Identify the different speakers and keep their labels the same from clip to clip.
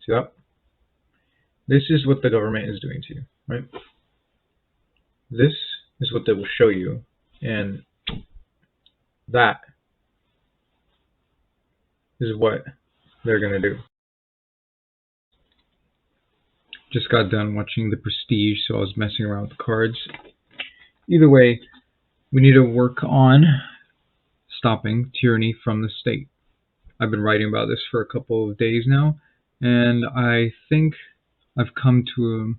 Speaker 1: See that? This is what the government is doing to you, right? This is what they will show you, and that is what they're going to do. Just got done watching The Prestige, so I was messing around with the cards. Either way, we need to work on stopping tyranny from the state. I've been writing about this for a couple of days now, and I think I've come to an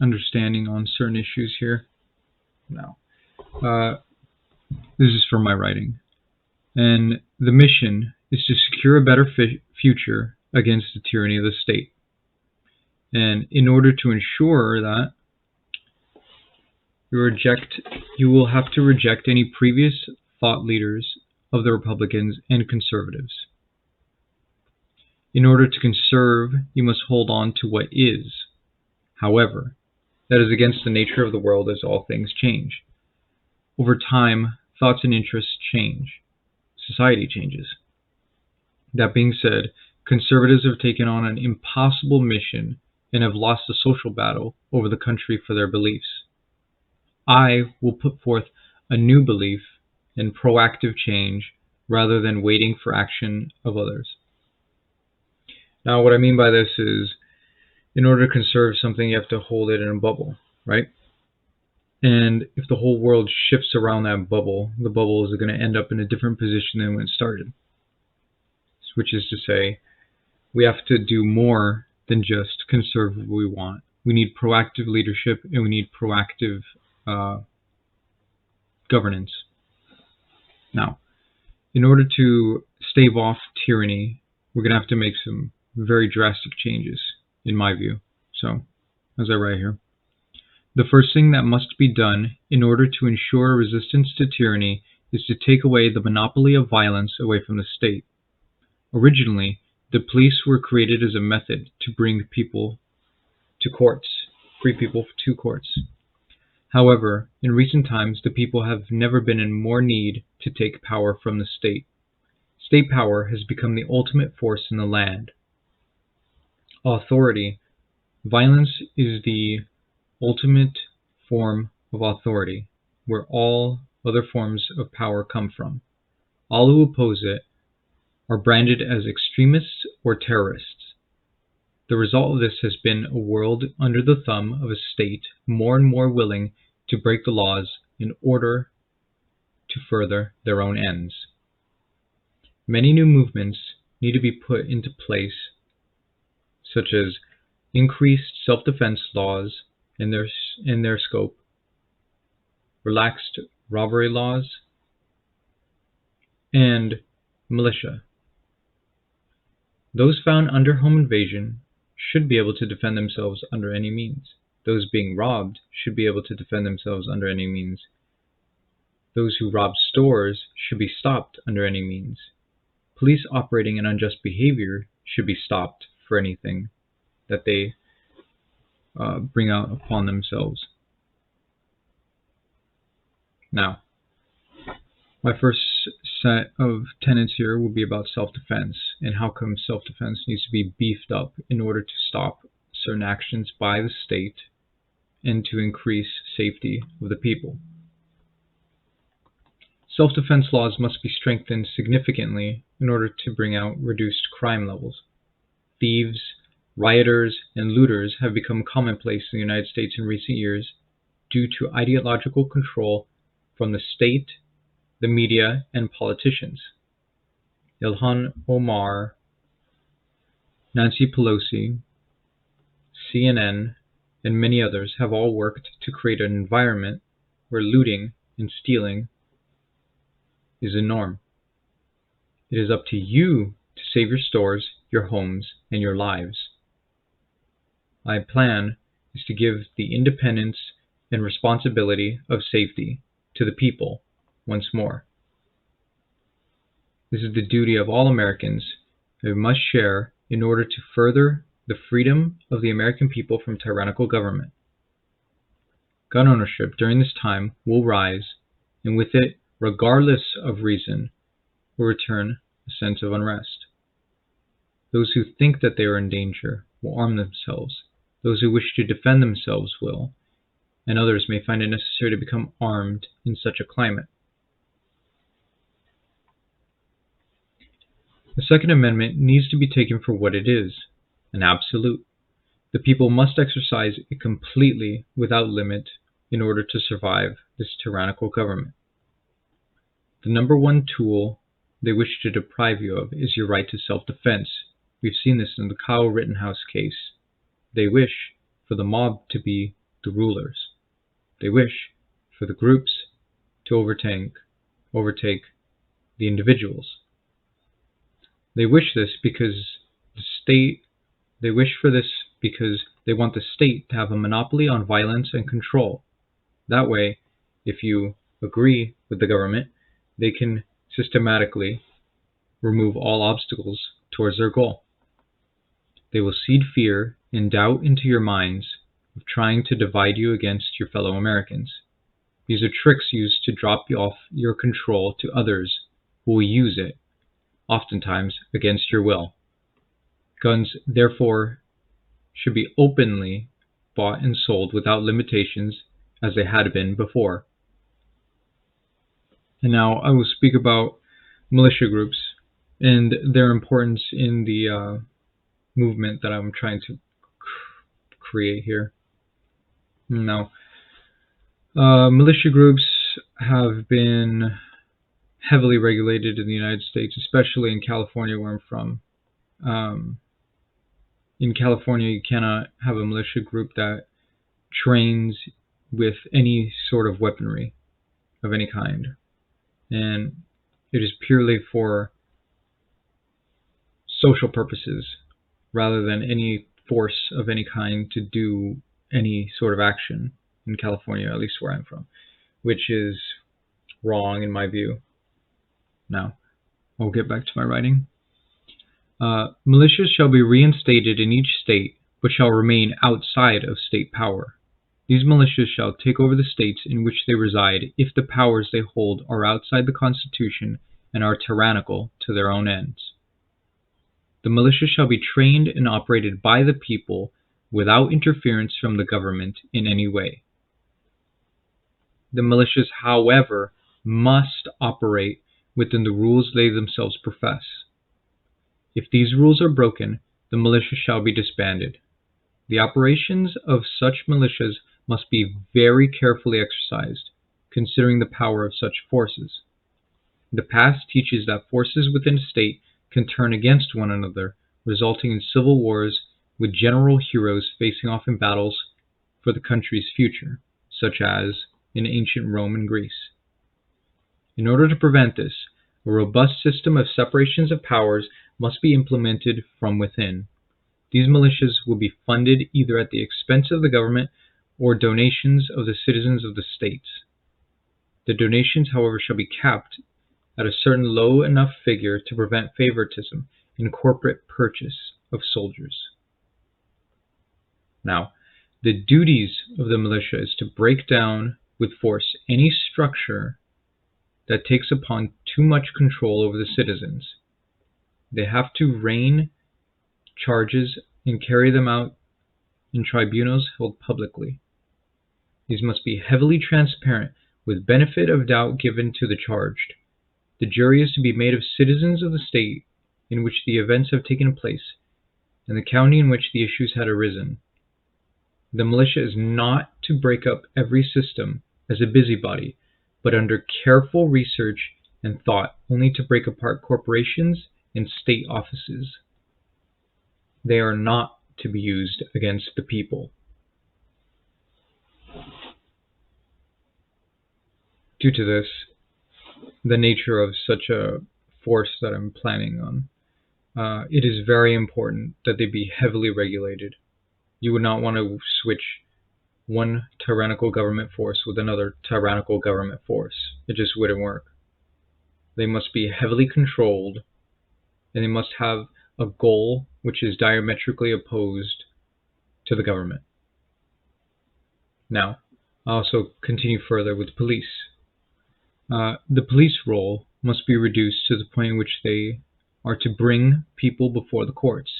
Speaker 1: understanding on certain issues here. Now, this is from my writing. And the mission is to secure a better future against the tyranny of the state. And in order to ensure that, you will have to reject any previous thought leaders of the Republicans and conservatives. In order to conserve, you must hold on to what is. However, that is against the nature of the world, as all things change. Over time, thoughts and interests change. Society changes. That being said, conservatives have taken on an impossible mission and have lost the social battle over the country for their beliefs. I will put forth a new belief in proactive change rather than waiting for action of others. Now, what I mean by this is, in order to conserve something, you have to hold it in a bubble, right? And if the whole world shifts around that bubble, the bubble is going to end up in a different position than when it started. Which is to say, we have to do more than just conserve what we want. We need proactive leadership, and we need proactive governance. Now, in order to stave off tyranny, we're going to have to make some very drastic changes, in my view. So, as I write here, the first thing that must be done in order to ensure resistance to tyranny is to take away the monopoly of violence away from the state. Originally, the police were created as a method to bring people to courts, free people to courts. However, in recent times, the people have never been in more need to take power from the state. State power has become the ultimate force in the land. Authority. Violence is the ultimate form of authority, where all other forms of power come from. All who oppose it are branded as extremists or terrorists. The result of this has been a world under the thumb of a state more and more willing to break the laws in order to further their own ends. Many new movements need to be put into place, such as increased self-defense laws in their scope, relaxed robbery laws, and militia. Those found under home invasion should be able to defend themselves under any means. Those being robbed should be able to defend themselves under any means. Those who rob stores should be stopped under any means. Police operating in unjust behavior should be stopped for anything that they bring out upon themselves. Now, my first set of tenets here will be about self-defense and how come self-defense needs to be beefed up in order to stop certain actions by the state and to increase safety of the people. Self-defense laws must be strengthened significantly in order to bring out reduced crime levels. Thieves, rioters, and looters have become commonplace in the United States in recent years due to ideological control from the state, the media, and politicians. Ilhan Omar, Nancy Pelosi, CNN, and many others have all worked to create an environment where looting and stealing is a norm. It is up to you to save your stores, your homes, and your lives. My plan is to give the independence and responsibility of safety to the people once more. This is the duty of all Americans that we must share in order to further the freedom of the American people from tyrannical government. Gun ownership during this time will rise, and with it, regardless of reason, will return a sense of unrest. Those who think that they are in danger will arm themselves. Those who wish to defend themselves will, and others may find it necessary to become armed in such a climate. The Second Amendment needs to be taken for what it is, an absolute. The people must exercise it completely without limit in order to survive this tyrannical government. The number one tool they wish to deprive you of is your right to self-defense. We've seen this in the Kyle Rittenhouse case. They wish for the mob to be the rulers. They wish for the groups to overtake the individuals. They wish for this because they want the state to have a monopoly on violence and control. That way, if you agree with the government, they can systematically remove all obstacles towards their goal. They will seed fear and doubt into your minds of trying to divide you against your fellow Americans. These are tricks used to drop you off your control to others who will use it, oftentimes against your will. Guns, therefore, should be openly bought and sold without limitations as they had been before. And now I will speak about militia groups and their importance in the movement that I'm trying to create here. Now, militia groups have been heavily regulated in the United States, especially in California, where I'm from. In California, you cannot have a militia group that trains with any sort of weaponry of any kind. And it is purely for social purposes rather than any force of any kind to do any sort of action in California, at least where I'm from, which is wrong in my view. Now, I'll get back to my writing. Militias shall be reinstated in each state, but shall remain outside of state power. These militias shall take over the states in which they reside if the powers they hold are outside the Constitution and are tyrannical to their own ends. The militia shall be trained and operated by the people without interference from the government in any way. The militias, however, must operate within the rules they themselves profess. If these rules are broken, the militia shall be disbanded. The operations of such militias must be very carefully exercised, considering the power of such forces. The past teaches that forces within a state can turn against one another, resulting in civil wars with general heroes facing off in battles for the country's future, such as in ancient Rome and Greece. In order to prevent this, a robust system of separations of powers must be implemented from within. These militias will be funded either at the expense of the government or donations of the citizens of the states. The donations, however, shall be capped at a certain low enough figure to prevent favoritism in corporate purchase of soldiers. Now, the duties of the militia is to break down with force any structure that takes upon too much control over the citizens. They have to rain charges and carry them out in tribunals held publicly. These must be heavily transparent, with benefit of doubt given to the charged. The jury is to be made of citizens of the state in which the events have taken place, and the county in which the issues had arisen. The militia is not to break up every system as a busybody, but under careful research and thought, only to break apart corporations and state offices. They are not to be used against the people. Due to this, the nature of such a force that I'm planning on, it is very important that they be heavily regulated. You would not want to switch one tyrannical government force with another tyrannical government force. It just wouldn't work. They must be heavily controlled, and they must have a goal which is diametrically opposed to the government. Now, I'll also continue further with police. The police role must be reduced to the point in which they are to bring people before the courts.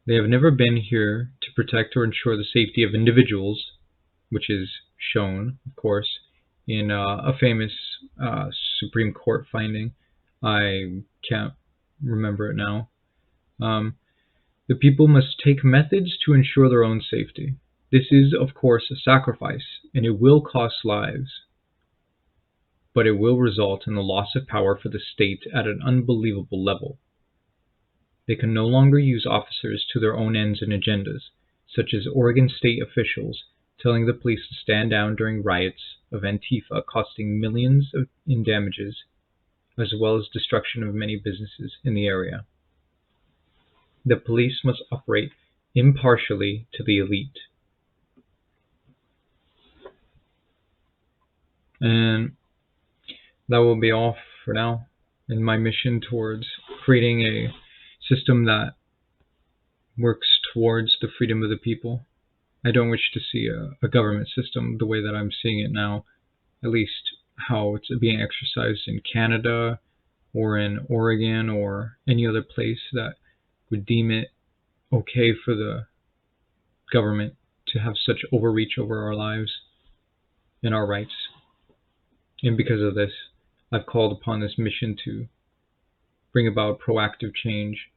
Speaker 1: They have never been here to protect or ensure the safety of individuals, which is shown, of course, in a famous Supreme Court finding. I can't remember it now. The people must take methods to ensure their own safety. This is, of course, a sacrifice, and it will cost lives, but it will result in the loss of power for the state at an unbelievable level. They can no longer use officers to their own ends and agendas, such as Oregon state officials telling the police to stand down during riots of Antifa costing millions in damages, as well as destruction of many businesses in the area. The police must operate impartially to the elite. And that will be all for now in my mission towards creating a system that works towards the freedom of the people. I don't wish to see a government system the way that I'm seeing it now, at least how it's being exercised in Canada or in Oregon or any other place that would deem it okay for the government to have such overreach over our lives and our rights. And because of this, I've called upon this mission to bring about proactive change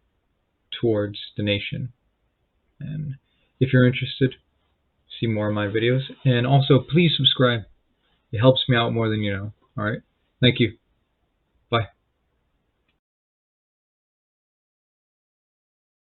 Speaker 1: towards the nation. And if you're interested, see more of my videos. And also, please subscribe. It helps me out more than you know. All right? Thank you.